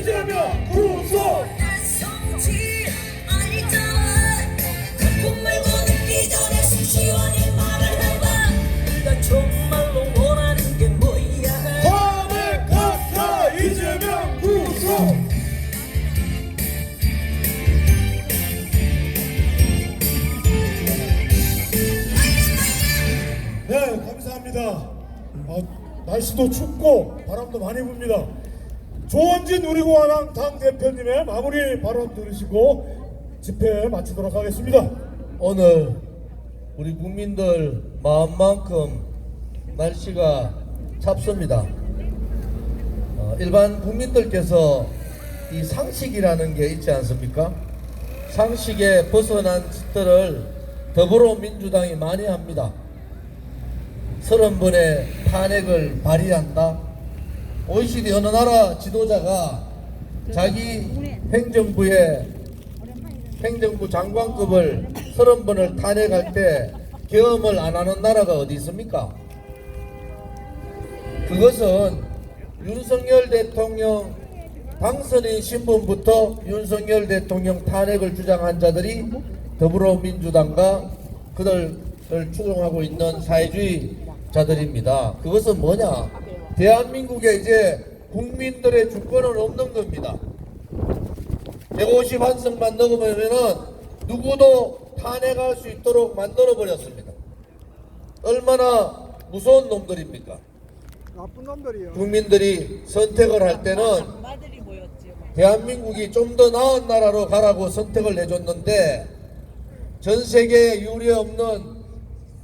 이재명 구속. 화내 각하 이재명 구속. 네, 감사합니다. 날씨도 춥고 바람도 많이 붑니다. 조원진 우리공화당 당대표님의 마무리 발언 들으시고 집회 마치도록 하겠습니다. 오늘 우리 국민들 마음만큼 날씨가 찹습니다. 일반 국민들께서 이 상식이라는 게 있지 않습니까? 상식에 벗어난 짓들을 더불어민주당이 많이 합니다. 30번의 탄핵을 발의한다. OECD 어느 나라 지도자가 자기 행정부 장관급을 30번을 탄핵할 때 계엄을 안 하는 나라가 어디 있습니까? 그것은 윤석열 대통령 당선인 신분부터 윤석열 대통령 탄핵을 주장한 자들이 더불어민주당과 그들을 추종하고 있는 사회주의 자들입니다. 그것은 뭐냐? 대한민국에 이제 국민들의 주권은 없는 겁니다. 151석만 넘으면은 누구도 탄핵할 수 있도록 만들어 버렸습니다. 얼마나 무서운 놈들입니까? 나쁜 놈들이요. 국민들이 선택을 할 때는 대한민국이 좀 더 나은 나라로 가라고 선택을 해줬는데 전 세계에 유례 없는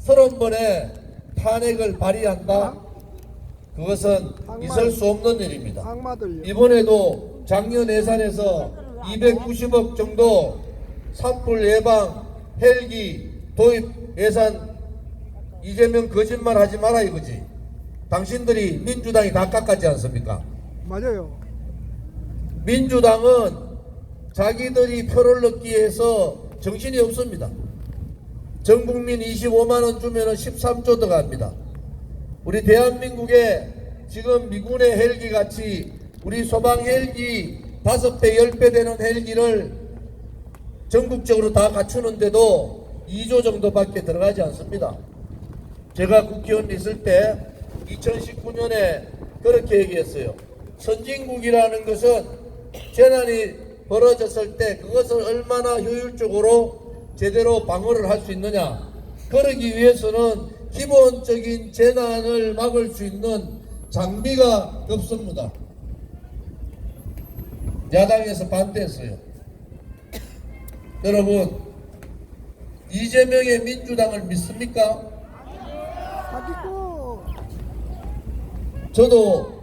30번의 탄핵을 발의한다? 그것은 있을 수 없는 일입니다. 이번에도 작년 예산에서 290억 정도 산불 예방 헬기 도입 예산 이재명 거짓말 하지 마라 이거지. 당신들이 민주당이 다 깎았지 않습니까? 맞아요. 민주당은 자기들이 표를 넣기 위해서 정신이 없습니다. 전 국민 25만원 주면 13조 들어갑니다. 우리 대한민국에 지금 미군의 헬기 같이 우리 소방 헬기 5배 10배 되는 헬기를 전국적으로 다 갖추는데도 2조 정도밖에 들어가지 않습니다. 제가 국회의원 있을 때 2019년에 그렇게 얘기했어요. 선진국이라는 것은 재난이 벌어졌을 때 그것을 얼마나 효율적으로 제대로 방어를 할 수 있느냐. 그러기 위해서는 기본적인 재난을 막을 수 있는 장비가 없습니다. 야당에서 반대했어요. 여러분, 이재명의 민주당을 믿습니까? 저도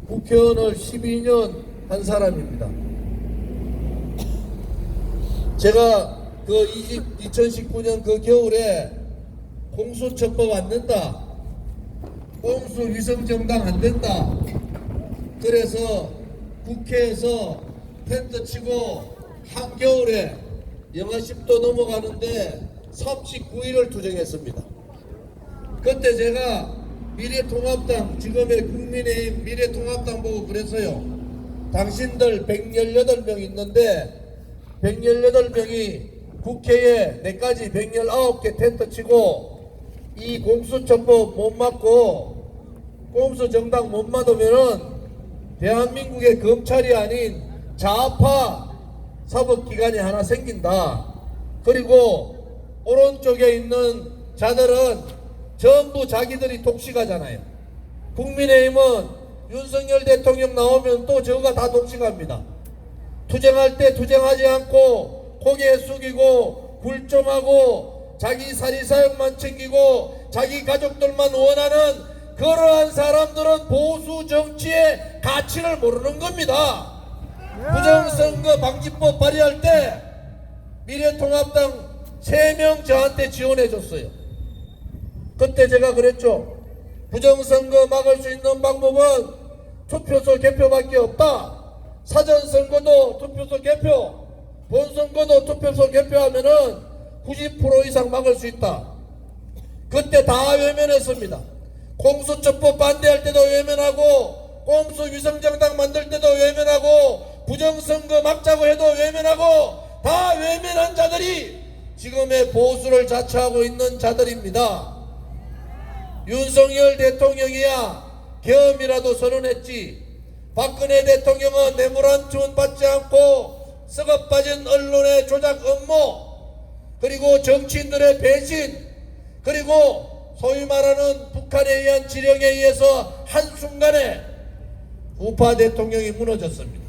국회의원을 12년 한 사람입니다. 제가 그 2019년 그 겨울에 공수처법 안 된다, 꼼수 위성정당 안 된다, 그래서 국회에서 텐트 치고 한겨울에 영하 10도 넘어가는데 39일을 투쟁했습니다. 그때 제가 미래통합당, 지금의 국민의힘 미래통합당 보고 그랬어요. 당신들 118명 있는데 118명이 국회에 내까지 119개 텐트 치고 이 공수처법 못 막고 꼼수정당 못 막으면은 대한민국의 검찰이 아닌 좌파 사법기관이 하나 생긴다. 그리고 오른쪽에 있는 자들은 전부 자기들이 독식하잖아요. 국민의힘은 윤석열 대통령 나오면 또 저가 다 독식합니다. 투쟁할 때 투쟁하지 않고 고개 숙이고 굴종하고 자기 사리사욕만 챙기고 자기 가족들만 원하는 그러한 사람들은 보수 정치의 가치를 모르는 겁니다. 부정선거 방지법 발의할 때 미래통합당 3명 저한테 지원해 줬어요. 그때 제가 그랬죠. 부정선거 막을 수 있는 방법은 투표소 개표밖에 없다. 사전선거도 투표소 개표, 본선거도 투표소 개표하면은 90% 이상 막을 수 있다. 그때 다 외면했습니다. 공수처법 반대할 때도 외면하고 꼼수 위성정당 만들 때도 외면하고 부정선거 막자고 해도 외면하고 다 외면한 자들이 지금의 보수를 자처하고 있는 자들입니다. 윤석열 대통령이야 계엄이라도 선언했지. 박근혜 대통령은 뇌물 한 푼 받지 않고 썩어빠진 언론의 조작 업무, 그리고 정치인들의 배신, 그리고 소위 말하는 북한에 의한 지령에 의해서 한순간에 우파 대통령이 무너졌습니다.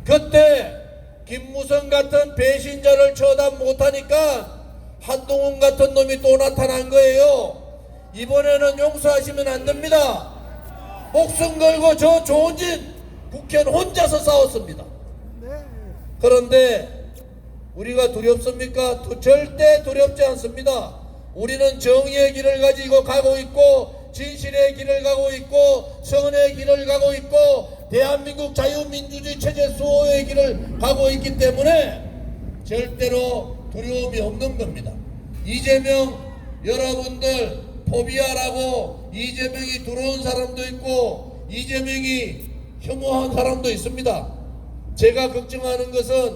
그때 김무성 같은 배신자를 처단 못하니까 한동훈 같은 놈이 또 나타난 거예요. 이번에는 용서하시면 안 됩니다. 목숨 걸고 저 조은진 국회의원 혼자서 싸웠습니다. 네. 그런데 우리가 두렵습니까? 절대 두렵지 않습니다. 우리는 정의의 길을 가지고 가고 있고 진실의 길을 가고 있고 선의 길을 가고 있고 대한민국 자유민주주의 체제 수호의 길을 가고 있기 때문에 절대로 두려움이 없는 겁니다. 이재명 여러분들 포비아라고 이재명이 들어온 사람도 있고 이재명이 혐오한 사람도 있습니다. 제가 걱정하는 것은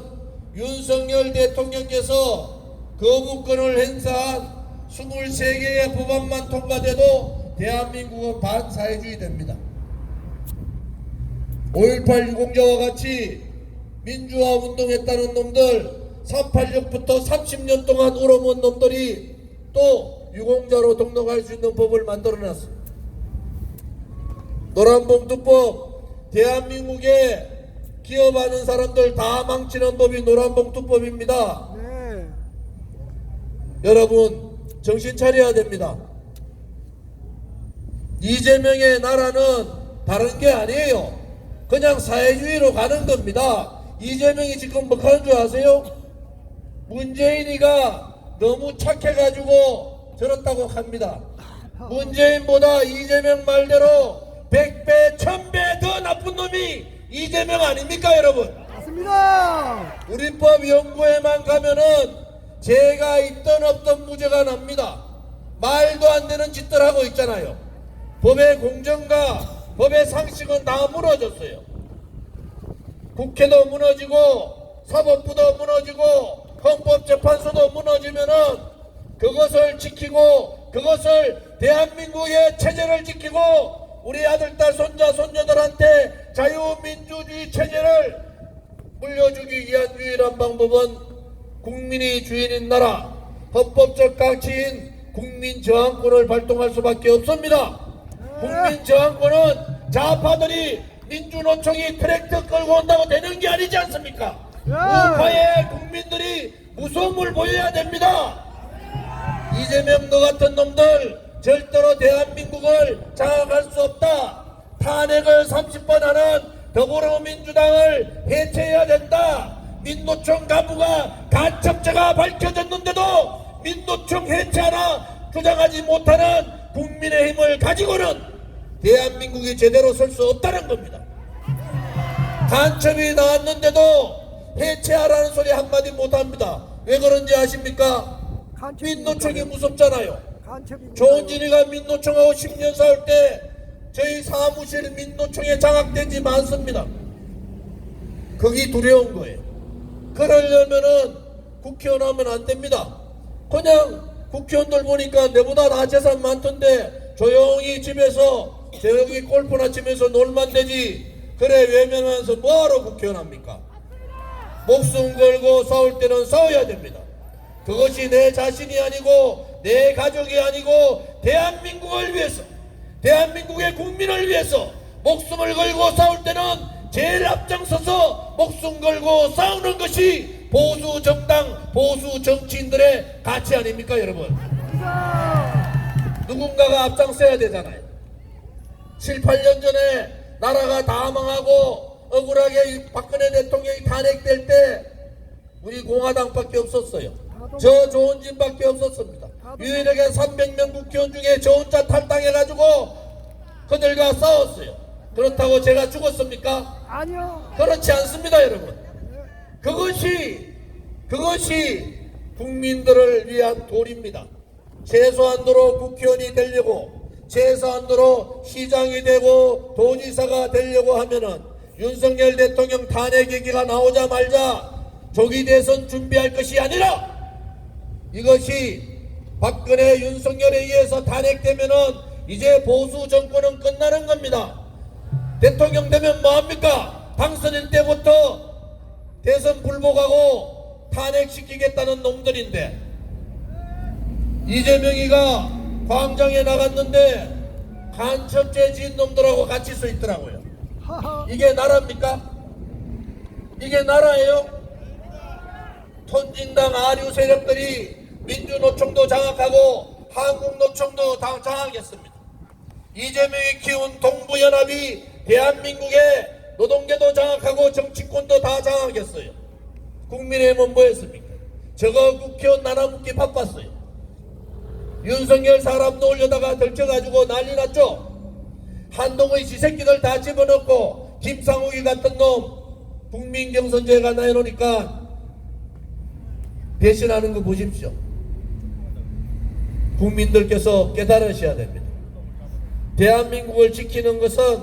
윤석열 대통령께서 거부권을 행사한 23개의 법안만 통과돼도 대한민국은 반사회주의 됩니다. 5.18 유공자와 같이 민주화 운동했다는 놈들, 386부터 30년 동안 울어먼 놈들이 또 유공자로 등록할 수 있는 법을 만들어놨습니다. 노란봉투법, 대한민국에 기업하는 사람들 다 망치는 법이 노란봉투법입니다. 네. 여러분 정신 차려야 됩니다. 이재명의 나라는 다른 게 아니에요. 그냥 사회주의로 가는 겁니다. 이재명이 지금 뭐 하는 줄 아세요? 문재인이가 너무 착해가지고 저렇다고 합니다. 문재인보다 이재명 말대로 100배 1000배 더 나쁜 놈이 이재명 아닙니까 여러분? 맞습니다. 우리법 연구회만 가면은 죄가 있던 없던 무죄가 납니다. 말도 안 되는 짓들 하고 있잖아요. 법의 공정과 법의 상식은 다 무너졌어요. 국회도 무너지고 사법부도 무너지고 헌법재판소도 무너지면은 그것을 지키고 그것을 대한민국의 체제를 지키고 우리 아들, 딸, 손자, 손녀들한테 자유민주주의 체제를 물려주기 위한 유일한 방법은 국민이 주인인 나라, 헌법적 가치인 국민저항권을 발동할 수밖에 없습니다. 국민저항권은 좌파들이 민주노총이 트랙터 끌고 온다고 되는 게 아니지 않습니까? 우파의 국민들이 무서움을 보여야 됩니다. 이재명 너 같은 놈들 절대로 대한민국을 장악할 수 없다. 탄핵을 30번 하는 더불어민주당을 해체해야 된다. 민노총 간부가 간첩죄가 밝혀졌는데도 민노총 해체하라 주장하지 못하는 국민의힘을 가지고는 대한민국이 제대로 설 수 없다는 겁니다. 간첩이 나왔는데도 해체하라는 소리 한마디 못합니다. 왜 그런지 아십니까? 민노총이 무섭잖아요. 조은진이가 민노총하고 10년 싸울 때 저희 사무실 민노총에 장악된 지 많습니다. 그게 두려운 거예요. 그러려면은 국회의원 하면 안 됩니다. 그냥 국회의원들 보니까 내보다 다 재산 많던데 조용히 집에서 저기 골프나 치면서 놀면 되지. 그래 외면하면서 뭐하러 국회의원 합니까? 목숨 걸고 싸울 때는 싸워야 됩니다. 그것이 내 자신이 아니고 내 가족이 아니고 대한민국을 위해서 대한민국의 국민을 위해서 목숨을 걸고 싸울 때는 제일 앞장서서 목숨 걸고 싸우는 것이 보수 정당, 보수 정치인들의 가치 아닙니까 여러분? 누군가가 앞장서야 되잖아요. 7, 8년 전에 나라가 다 망하고 억울하게 박근혜 대통령이 탄핵될 때 우리 공화당밖에 없었어요. 저 조은진밖에 없었습니다. 유일하게 300명 국회의원 중에 저 혼자 탈당해가지고 그들과 싸웠어요. 그렇다고 제가 죽었습니까? 아니요. 그렇지 않습니다 여러분. 그것이 국민들을 위한 도리입니다. 최소한도로 국회의원이 되려고 최소한도로 시장이 되고 도지사가 되려고 하면은 윤석열 대통령 탄핵 얘기가 나오자마자 조기 대선 준비할 것이 아니라 이것이 박근혜 윤석열에 의해서 탄핵되면은 이제 보수 정권은 끝나는 겁니다. 대통령 되면 뭐합니까? 당선일 때부터 대선 불복하고 탄핵시키겠다는 놈들인데 이재명이가 광장에 나갔는데 간첩죄 지은 놈들하고 같이 서 있더라고요. 이게 나라입니까? 이게 나라예요? 톤진당 아류 세력들이 민주노총도 장악하고 한국노총도 다 장악했습니다. 이재명이 키운 동부연합이 대한민국의 노동계도 장악하고 정치권도 다 장악했어요. 국민의힘은 뭐했습니까? 저거 국회의원 나눠먹기 바빴어요. 윤석열 사람도 올려다가 덜쳐가지고 난리 났죠. 한동의 지새끼들 다 집어넣고 김상욱이 같은 놈 국민경선제가 내놓으니까 배신하는 거 보십시오. 국민들께서 깨달으셔야 됩니다. 대한민국을 지키는 것은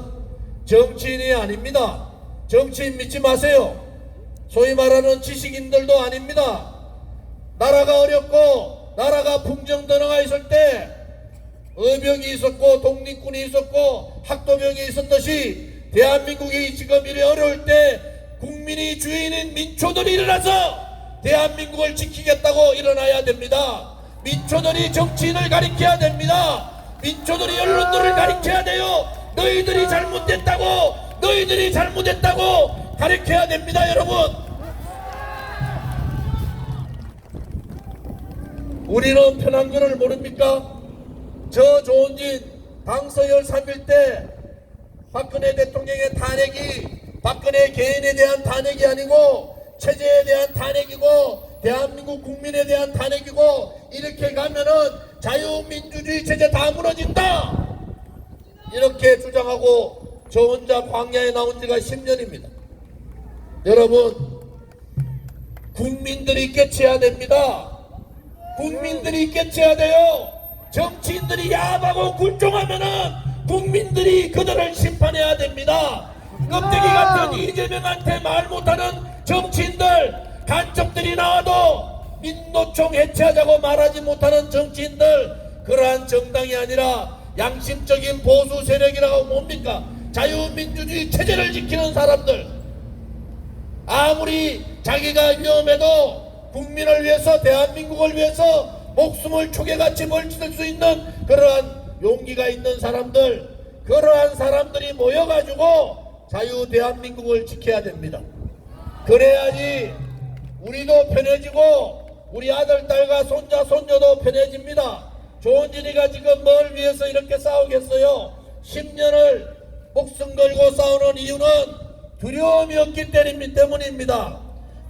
정치인이 아닙니다. 정치인 믿지 마세요. 소위 말하는 지식인들도 아닙니다. 나라가 어렵고 나라가 풍정전화가 있을 때 의병이 있었고 독립군이 있었고 학도병이 있었듯이 대한민국이 지금 이래 어려울 때 국민이 주인인 민초들이 일어나서 대한민국을 지키겠다고 일어나야 됩니다. 민초들이 정치인을 가리켜야 됩니다. 민초들이 언론들을 가리켜야 돼요. 너희들이 잘못했다고 가리켜야 됩니다. 여러분, 우리는 편한 거를 모릅니까? 저 조은진 당서열 3일 때 박근혜 대통령의 탄핵이 박근혜 개인에 대한 탄핵이 아니고 체제에 대한 탄핵이고 대한민국 국민에 대한 탄핵이고 이렇게 가면은 자유민주주의 체제 다 무너진다 이렇게 주장하고 저 혼자 광야에 나온 지가 10년입니다. 여러분, 국민들이 깨쳐야 됩니다. 국민들이 깨쳐야 돼요. 정치인들이 야합하고 굴종하면은 국민들이 그들을 심판해야 됩니다. 껍데기 같은 이재명한테 말 못하는 정치인들, 간첩들이 나와도 민노총 해체하자고 말하지 못하는 정치인들, 그러한 정당이 아니라 양심적인 보수 세력이라고 뭡니까? 자유민주주의 체제를 지키는 사람들, 아무리 자기가 위험해도 국민을 위해서 대한민국을 위해서 목숨을 초계같이 벌칠 수 있는 그러한 용기가 있는 사람들, 그러한 사람들이 모여가지고 자유 대한민국을 지켜야 됩니다. 그래야지 우리도 편해지고 우리 아들, 딸과 손자, 손녀도 편해집니다. 조은진이가 지금 뭘 위해서 이렇게 싸우겠어요? 10년을 목숨 걸고 싸우는 이유는 두려움이 없기 때문입니다.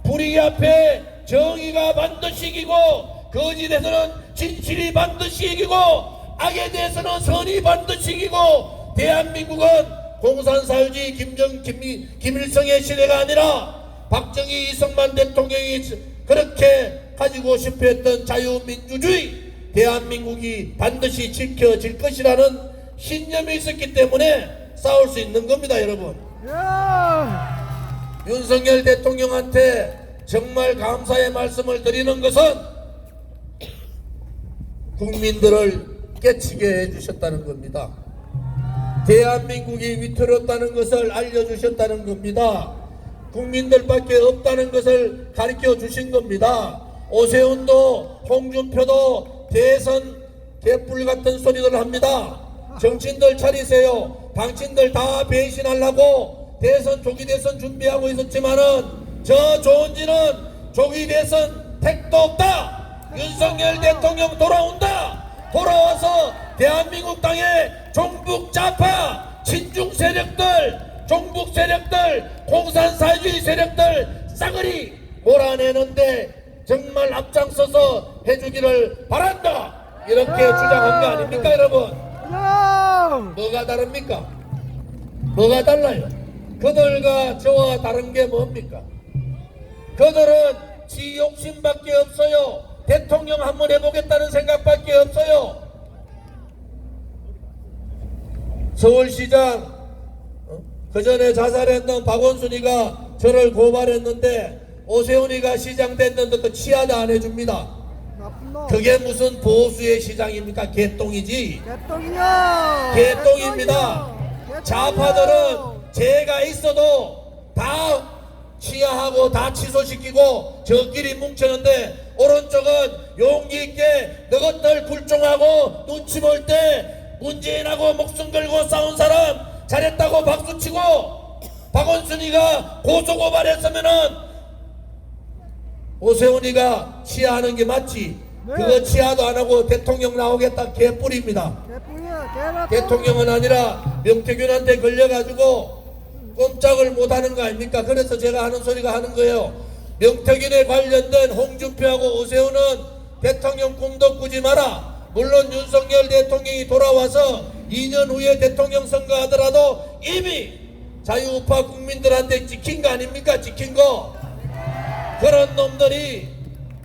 불의 앞에 정의가 반드시 이기고 거짓에 대해서는 진실이 반드시 이기고 악에 대해서는 선이 반드시 이기고 대한민국은 공산사회주의 김일성의 시대가 아니라 박정희 이승만 대통령이 그렇게 가지고 싶어 했던 자유민주주의 대한민국이 반드시 지켜질 것이라는 신념이 있었기 때문에 싸울 수 있는 겁니다. 여러분, 윤석열 대통령한테 정말 감사의 말씀을 드리는 것은 국민들을 깨치게 해주셨다는 겁니다. 대한민국이 위태롭다는 것을 알려주셨다는 겁니다. 국민들밖에 없다는 것을 가르쳐 주신 겁니다. 오세훈도 홍준표도 대선 개뿔 같은 소리를 합니다. 정치인들 차리세요. 당신들 다 배신하려고 대선 조기 대선 준비하고 있었지만은 저 조은진은 조기 대선 택도 없다. 윤석열 대통령 돌아온다. 돌아와서 대한민국 땅에 종북 좌파 친중 세력들, 종북 세력들, 공산사회주의 세력들 싸그리 몰아내는데 정말 앞장서서 해주기를 바란다. 이렇게 주장한 거 아닙니까, 여러분? 뭐가 다릅니까? 뭐가 달라요? 그들과 저와 다른 게 뭡니까? 그들은 지 욕심밖에 없어요. 대통령 한번 해보겠다는 생각밖에 없어요. 서울시장 그 전에 자살했던 박원순이가 저를 고발했는데 오세훈이가 시장 됐는데도 치아도 안 해줍니다. 나쁜 놈. 그게 무슨 보수의 시장입니까? 개똥이지. 개똥이야. 개똥입니다. 개똥이야. 좌파들은 죄가 있어도 다 치하하고 다 취소시키고 저끼리 뭉쳤는데 오른쪽은 용기 있게 너것들 굴종하고 눈치 볼 때 문재인하고 목숨 걸고 싸운 사람 잘했다고 박수치고 박원순이가 고소고발했으면은 오세훈이가 치하하는 게 맞지. 네. 그거 치하도 안 하고 대통령 나오겠다 개뿔입니다. 개뿌야. 개나. 대통령은 아니라 명태균한테 걸려가지고 꼼짝을 못하는 거 아닙니까? 그래서 제가 하는 소리가 하는 거예요. 명태균에 관련된 홍준표하고 오세훈은 대통령 꿈도 꾸지 마라. 물론 윤석열 대통령이 돌아와서 2년 후에 대통령 선거하더라도 이미 자유우파 국민들한테 찍힌 거 아닙니까? 찍힌 거. 그런 놈들이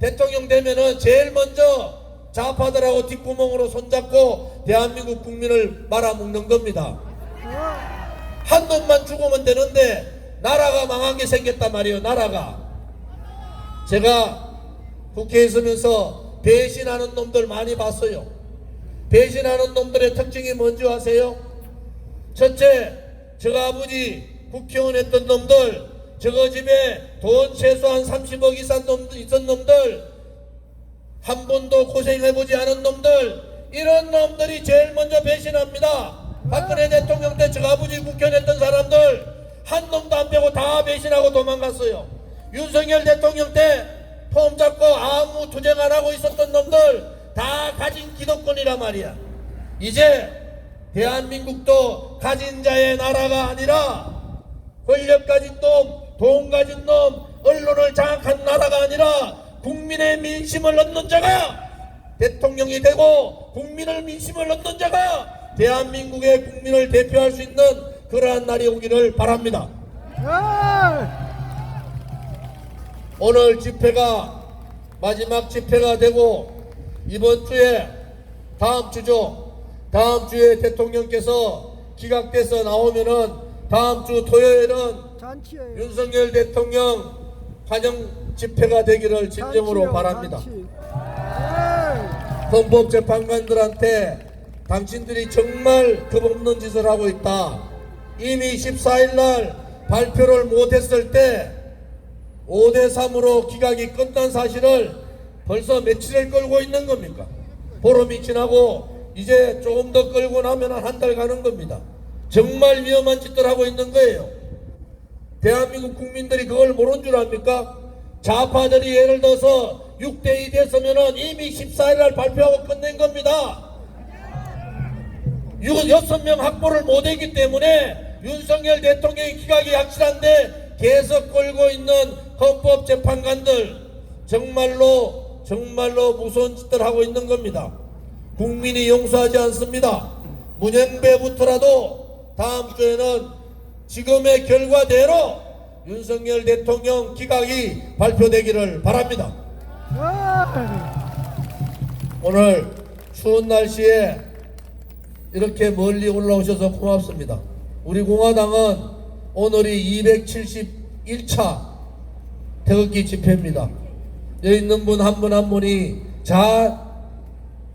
대통령 되면은 제일 먼저 좌파들하고 뒷구멍으로 손잡고 대한민국 국민을 말아먹는 겁니다. 한 놈만 죽으면 되는데 나라가 망하게 생겼단 말이에요. 나라가. 제가 국회에 있으면서 배신하는 놈들 많이 봤어요. 배신하는 놈들의 특징이 뭔지 아세요? 첫째, 저 아버지 국회의원 했던 놈들, 저거 집에 돈 최소한 30억 이상 있던 놈들, 한 번도 고생해보지 않은 놈들, 이런 놈들이 제일 먼저 배신합니다. 박근혜 대통령 때 저 아버지 국회의원 했던 사람들 한 놈도 안 빼고 다 배신하고 도망갔어요. 윤석열 대통령 때 폼 잡고 아무 투쟁 안 하고 있었던 놈들 다 가진 기득권이란 말이야. 이제 대한민국도 가진 자의 나라가 아니라 권력 가진 놈, 돈 가진 놈, 언론을 장악한 나라가 아니라 국민의 민심을 얻는 자가 대통령이 되고 국민의 민심을 얻는 자가 대한민국의 국민을 대표할 수 있는 그러한 날이 오기를 바랍니다. 오늘 집회가 마지막 집회가 되고 이번 주에 다음 주에 대통령께서 기각돼서 나오면은 다음 주 토요일은 잔치예요. 윤석열 대통령 환영 집회가 되기를 진정으로 바랍니다. 헌법재판관들한테 당신들이 정말 겁없는 짓을 하고 있다. 이미 14일날 발표를 못했을 때 5대3으로 기각이 끝난 사실을 벌써 며칠을 끌고 있는 겁니까? 보름이 지나고 이제 조금 더 끌고 나면 한 달 가는 겁니다. 정말 위험한 짓들 하고 있는 거예요. 대한민국 국민들이 그걸 모르는 줄 압니까? 좌파들이 예를 들어서 6대2 됐으면 이미 14일날 발표하고 끝낸 겁니다. 6명 확보를 못했기 때문에 윤석열 대통령의 기각이 확실한데 계속 끌고 있는 헌법재판관들 정말로 무서운 짓들 하고 있는 겁니다. 국민이 용서하지 않습니다. 문영배부터라도 다음 주에는 지금의 결과대로 윤석열 대통령 기각이 발표되기를 바랍니다. 오늘 추운 날씨에 이렇게 멀리 올라오셔서 고맙습니다. 우리 공화당은 오늘이 271차 태극기 집회입니다. 여기 있는 분 한 분 한 분이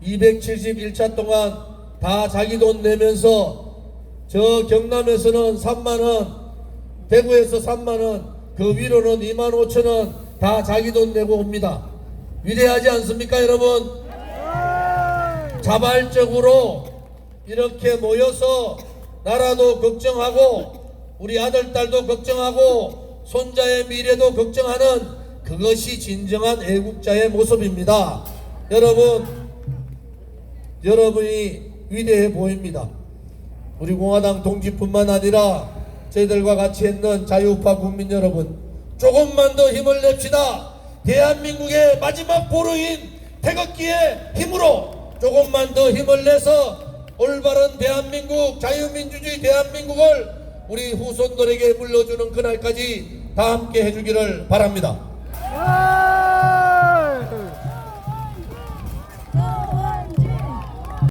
271차 동안 다 자기 돈 내면서 저 경남에서는 3만원, 대구에서 3만원, 그 위로는 25,000원 다 자기 돈 내고 옵니다. 위대하지 않습니까 여러분? 자발적으로 이렇게 모여서 나라도 걱정하고 우리 아들 딸도 걱정하고 손자의 미래도 걱정하는 그것이 진정한 애국자의 모습입니다. 여러분이 위대해 보입니다. 우리 공화당 동지뿐만 아니라 저희들과 같이 있는 자유우파 국민 여러분, 조금만 더 힘을 냅시다. 대한민국의 마지막 보루인 태극기의 힘으로 조금만 더 힘을 내서 올바른 대한민국, 자유민주주의 대한민국을 우리 후손들에게 물려주는 그날까지 다 함께 해주기를 바랍니다.